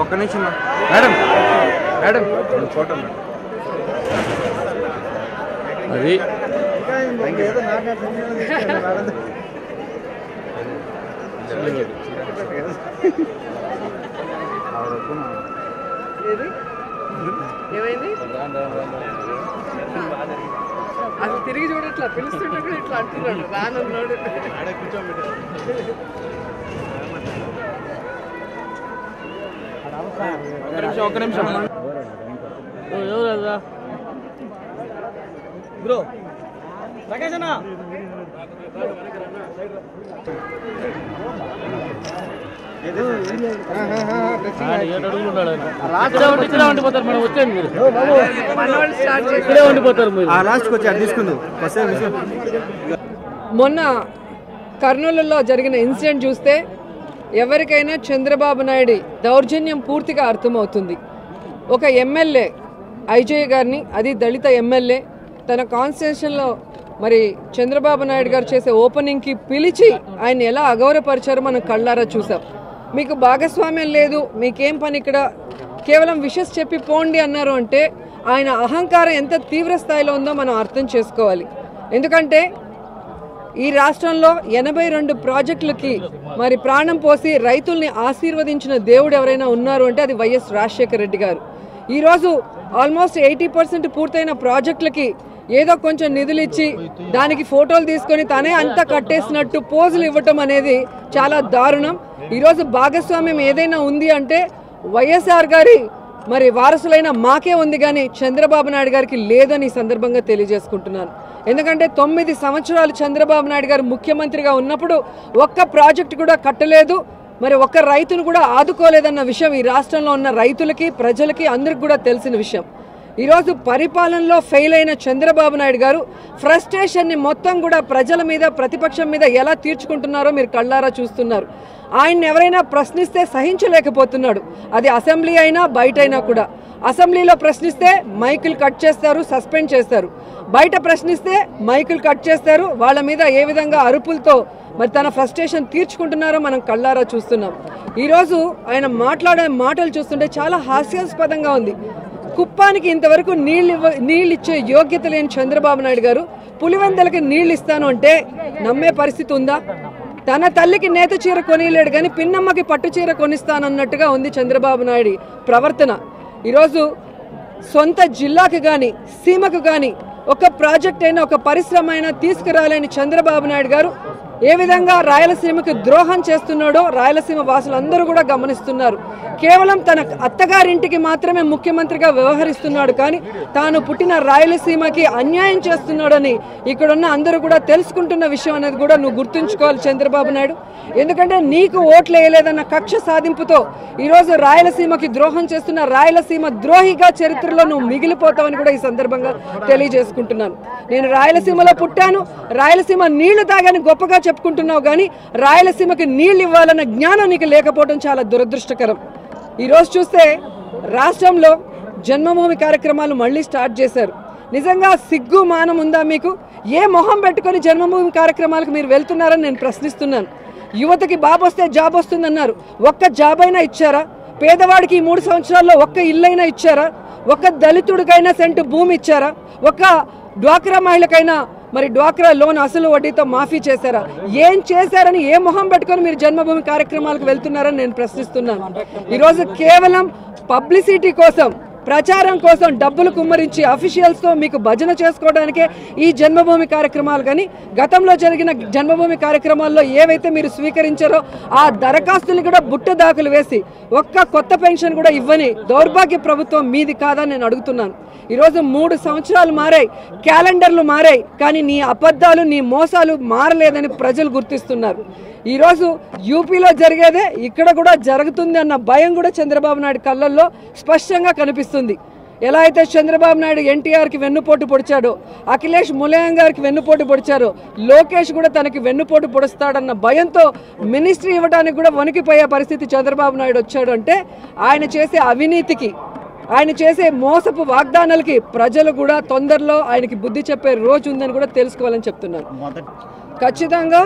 ఒక్క నిమిషం madam madam photo అది ఏమైంది అసలు తిరిగి చూడట్లా పిలుస్తుంటే కూడా ఇట్లా అంటున్నాడు రానున్నాడు ఒక్క నిమిషం బ్రో ప్రకాష్ అన్న మొన్న కర్నూలులో జరిగిన ఇన్సిడెంట్ చూస్తే ఎవరికైనా చంద్రబాబు నాయుడు దౌర్జన్యం పూర్తిగా అర్థమవుతుంది. ఒక ఎమ్మెల్యే ఐజయ్ గారిని, అది దళిత ఎమ్మెల్యే, తన కాన్స్టిట్యూషన్లో మరి చంద్రబాబు నాయుడు గారు చేసే ఓపెనింగ్కి పిలిచి ఆయన ఎలా అగౌరవపరిచారో మనం కళ్ళారా చూసాం. మీకు భాగస్వామ్యం లేదు, మీకేం పని ఇక్కడ, కేవలం విషస్ చెప్పి పోండి అన్నారు అంటే ఆయన అహంకారం ఎంత తీవ్ర స్థాయిలో ఉందో మనం అర్థం చేసుకోవాలి. ఎందుకంటే ఈ రాష్ట్రంలో 82 ప్రాజెక్టులకి మరి ప్రాణం పోసి రైతుల్ని ఆశీర్వదించిన దేవుడు ఎవరైనా ఉన్నారు అంటే అది వైఎస్ రాజశేఖర రెడ్డి గారు. ఈరోజు ఆల్మోస్ట్ 80% పూర్తయిన ప్రాజెక్టులకి ఏదో కొంచెం నిధులు ఇచ్చి దానికి ఫోటోలు తీసుకొని తనే అంతా కట్టేసినట్టు పోజులు ఇవ్వటం అనేది చాలా దారుణం. ఈరోజు భాగస్వామ్యం ఏదైనా ఉంది అంటే వైఎస్ఆర్ గారి మరి వారసులైన మాకే ఉంది, కానీ చంద్రబాబు నాయుడు గారికి లేదని ఈ సందర్భంగా తెలియజేసుకుంటున్నాను. ఎందుకంటే 9 సంవత్సరాలు చంద్రబాబు నాయుడు గారు ముఖ్యమంత్రిగా ఉన్నప్పుడు ఒక్క ప్రాజెక్టు కూడా కట్టలేదు, మరి ఒక్క రైతును కూడా ఆదుకోలేదన్న విషయం ఈ రాష్ట్రంలో ఉన్న రైతులకి, ప్రజలకి, అందరికి కూడా తెలిసిన విషయం. ఈరోజు పరిపాలనలో ఫెయిల్ అయిన చంద్రబాబు నాయుడు గారు ఫ్రస్ట్రేషన్ని మొత్తం కూడా ప్రజల మీద, ప్రతిపక్షం మీద ఎలా తీర్చుకుంటున్నారో మీరు కళ్ళారా చూస్తున్నారు. ఆయన్ని ఎవరైనా ప్రశ్నిస్తే సహించలేకపోతున్నాడు, అది అసెంబ్లీ అయినా బయట అయినా కూడా. అసెంబ్లీలో ప్రశ్నిస్తే మైకులు కట్ చేస్తారు, సస్పెండ్ చేస్తారు. బయట ప్రశ్నిస్తే మైకులు కట్ చేస్తారు, వాళ్ళ మీద ఏ విధంగా అరుపులతో మరి తన ఫ్రస్ట్రేషన్ తీర్చుకుంటున్నారో మనం కళ్ళారా చూస్తున్నాం. ఈరోజు ఆయన మాట్లాడే మాటలు చూస్తుంటే చాలా హాస్యాస్పదంగా ఉంది. కుప్పానికి ఇంతవరకు నీళ్ళు ఇచ్చే యోగ్యత లేని చంద్రబాబు నాయుడు గారు పులివెందలకి నీళ్ళు ఇస్తాను అంటే నమ్మే పరిస్థితి ఉందా? తన తల్లికి నేత చీర కొనిలేడు కానీ పిన్నమ్మకి పట్టు చీర కొనిస్తానన్నట్టుగా ఉంది చంద్రబాబు నాయుడు ప్రవర్తన. ఈరోజు సొంత జిల్లాకు కానీ సీమకు కానీ ఒక ప్రాజెక్ట్ అయినా, ఒక పరిశ్రమ అయినా తీసుకురాలేని చంద్రబాబు నాయుడు గారు ఏ విధంగా రాయలసీమకు ద్రోహం చేస్తున్నాడో రాయలసీమ వాసులందరూ కూడా గమనిస్తున్నారు. కేవలం తన అత్తగారింటికి మాత్రమే ముఖ్యమంత్రిగా వ్యవహరిస్తున్నాడు, కానీ తాను పుట్టిన రాయలసీమకి అన్యాయం చేస్తున్నాడని ఇక్కడున్న అందరూ కూడా తెలుసుకుంటున్న విషయం అనేది కూడా నువ్వు గుర్తుంచుకోవాలి చంద్రబాబు నాయుడు. ఎందుకంటే నీకు ఓట్లు వేయలేదన్న కక్ష సాధింపుతో ఈరోజు రాయలసీమకి ద్రోహం చేస్తున్న రాయలసీమ ద్రోహిగా చరిత్రలో నువ్వు మిగిలిపోతావని కూడా ఈ సందర్భంగా తెలియజేసుకుంటున్నాను. నేను రాయలసీమలో పుట్టాను, రాయలసీమ నీళ్లు తాగని గొప్పగా చెప్పుకుంటున్నావు, కానీ రాయలసీమకి నీళ్ళు ఇవ్వాలన్న జ్ఞానం నీకు లేకపోవడం చాలా దురదృష్టకరం. ఈరోజు చూస్తే రాష్ట్రంలో జన్మభూమి కార్యక్రమాలు మళ్ళీ స్టార్ట్ చేశారు. నిజంగా సిగ్గు మానం ఉందా మీకు? ఏ మొహం పెట్టుకొని జన్మభూమి కార్యక్రమాలకు మీరు వెళ్తున్నారని నేను ప్రశ్నిస్తున్నాను. యువతకి బాబు వస్తే జాబ్ వస్తుందన్నారు, ఒక్క జాబ్ అయినా ఇచ్చారా? పేదవాడికి 3 సంవత్సరాల్లో ఒక్క ఇల్లైనా ఇచ్చారా? ఒక్క దళితుడికైనా సెంటు భూమి ఇచ్చారా? ఒక్క డ్వాక్రా మహిళకైనా మరి డ్వాక్రా లోన్ అసలు వడ్డీతో మాఫీ చేశారా? ఏం చేశారని ఏ మొహం పెట్టుకొని మీరు జన్మభూమి కార్యక్రమాలకు వెళ్తున్నారని నేను ప్రశ్నిస్తున్నాను. ఈరోజు కేవలం పబ్లిసిటీ కోసం, ప్రచారం కోసం డబ్బులు కుమ్మరించి అఫీషియల్స్తో మీకు భజన చేసుకోవడానికే ఈ జన్మభూమి కార్యక్రమాలు. కానీ గతంలో జరిగిన జన్మభూమి కార్యక్రమాల్లో ఏవైతే మీరు స్వీకరించారో ఆ దరఖాస్తులు కూడా బుట్ట దాఖలు వేసి ఒక్క కొత్త పెన్షన్ కూడా ఇవ్వని దౌర్భాగ్య ప్రభుత్వం మీది కాదని నేను అడుగుతున్నాను. ఈరోజు 3 సంవత్సరాలు మారాయి, క్యాలెండర్లు మారాయి, కానీ నీ అబద్ధాలు, నీ మోసాలు మారలేదని ప్రజలు గుర్తిస్తున్నారు. ఈరోజు యూపీలో జరిగేదే ఇక్కడ కూడా జరుగుతుంది అన్న భయం కూడా చంద్రబాబు నాయుడు కళ్ళల్లో స్పష్టంగా కనిపిస్తుంది. ఎలా అయితే చంద్రబాబు నాయుడు ఎన్టీఆర్కి వెన్నుపోటు పొడిచాడో, అఖిలేష్ ములాయం గారికి వెన్నుపోటు పొడిచారో, లోకేష్ కూడా తనకి వెన్నుపోటు పొడుస్తాడన్న భయంతో మినిస్ట్రీ ఇవ్వడానికి కూడా వణికిపోయే పరిస్థితి చంద్రబాబు నాయుడు వచ్చాడు అంటే ఆయన చేసే అవినీతికి, ఆయన చేసే మోసపు వాగ్దానాలకి ప్రజలు కూడా తొందరలో ఆయనకి బుద్ధి చెప్పే రోజు ఉందని కూడా తెలుసుకోవాలని చెప్తున్నారు. ఖచ్చితంగా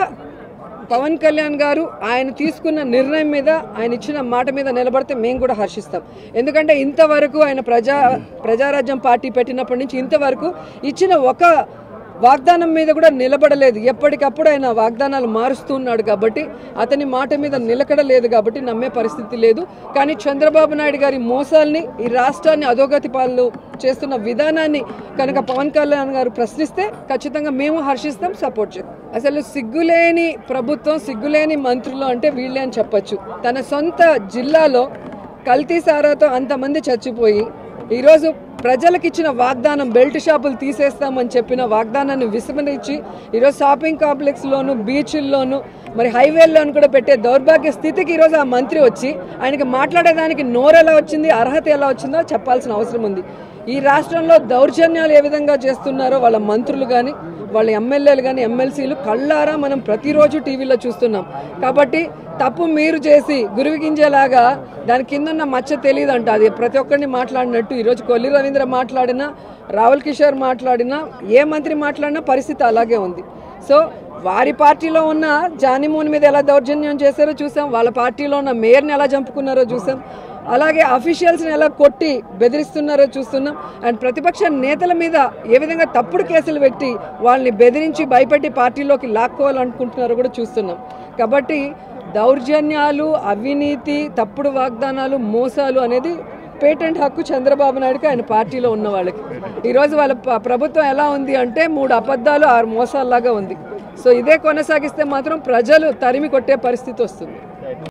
పవన్ కళ్యాణ్ గారు ఆయన తీసుకున్న నిర్ణయం మీద ఆయన ఇచ్చిన మాట మీద నిలబడితే మేము కూడా హర్షిస్తాం. ఎందుకంటే ఇంతవరకు ఆయన ప్రజారాజ్యం పార్టీ పెట్టినప్పటి నుంచి ఇంతవరకు ఇచ్చిన ఒక వాగ్దానం మీద కూడా నిలబడలేదు. ఎప్పటికప్పుడు ఆయన వాగ్దానాలు మారుస్తున్నాడు కాబట్టి అతని మాట మీద నిలకడలేదు కాబట్టి నమ్మే పరిస్థితి లేదు. కానీ చంద్రబాబు నాయుడు గారి మోసాల్ని, ఈ రాష్ట్రాన్ని అధోగతి పాలు చేస్తున్న విధానాన్ని కనుక పవన్ కళ్యాణ్ గారు ప్రశ్నిస్తే ఖచ్చితంగా మేము హర్షిస్తాం, సపోర్ట్ చేస్తాం. అసలు సిగ్గులేని ప్రభుత్వం, సిగ్గులేని మంత్రులు అంటే వీళ్ళే అని చెప్పచ్చు. తన సొంత జిల్లాలో కల్తీ సారాతో అంతమంది చచ్చిపోయి ఈరోజు ప్రజలకు ఇచ్చిన వాగ్దానం, బెల్ట్ షాపులు తీసేస్తామని చెప్పిన వాగ్దానాన్ని విస్మరించి ఈరోజు షాపింగ్ కాంప్లెక్స్లోను, బీచ్ల్లోను, మరి హైవేల్లోను కూడా పెట్టే దౌర్భాగ్య స్థితికి ఈరోజు ఆ మంత్రి వచ్చి ఆయనకి మాట్లాడేదానికి నోరు ఎలా వచ్చింది, అర్హత ఎలా వచ్చిందో చెప్పాల్సిన అవసరం ఉంది. ఈ రాష్ట్రంలో దౌర్జన్యాలు ఏ విధంగా చేస్తున్నారో వాళ్ళ మంత్రులు కానీ, వాళ్ళ ఎమ్మెల్యేలు కానీ, ఎమ్మెల్సీలు కళ్ళారా మనం ప్రతిరోజు టీవీలో చూస్తున్నాం. కాబట్టి తప్పు మీరు చేసి గురువిగింజేలాగా దాని కింద ఉన్న మచ్చ తెలియదంట. అది ప్రతి ఒక్కరిని మాట్లాడినట్టు ఈరోజు కొల్లి రవీంద్ర మాట్లాడినా, రావుల్ కిషోర్ మాట్లాడినా, ఏ మంత్రి మాట్లాడినా పరిస్థితి అలాగే ఉంది. సో వారి పార్టీలో ఉన్న జానిమోని మీద ఎలా దౌర్జన్యం చేశారో చూసాం, వాళ్ళ పార్టీలో ఉన్న మేయర్ని ఎలా చంపుకున్నారో చూసాం, అలాగే అఫీషియల్స్ని ఎలా కొట్టి బెదిరిస్తున్నారో చూస్తున్నాం. అండ్ ప్రతిపక్ష నేతల మీద ఏ విధంగా తప్పుడు కేసులు పెట్టి వాళ్ళని బెదిరించి భయపెట్టి పార్టీలోకి లాక్కోవాలనుకుంటున్నారో కూడా చూస్తున్నాం. కాబట్టి దౌర్జన్యాలు, అవినీతి, తప్పుడు వాగ్దానాలు, మోసాలు అనేది పేటెంట్ హక్కు చంద్రబాబు నాయుడుకి, ఆయన పార్టీలో ఉన్న వాళ్ళకి. ఈరోజు వాళ్ళ ప్రభుత్వం ఎలా ఉంది అంటే 3 అబద్ధాలు 6 మోసాల్లాగా ఉంది. సో ఇదే కొనసాగిస్తే మాత్రం ప్రజలు తరిమి కొట్టే పరిస్థితి వస్తుంది.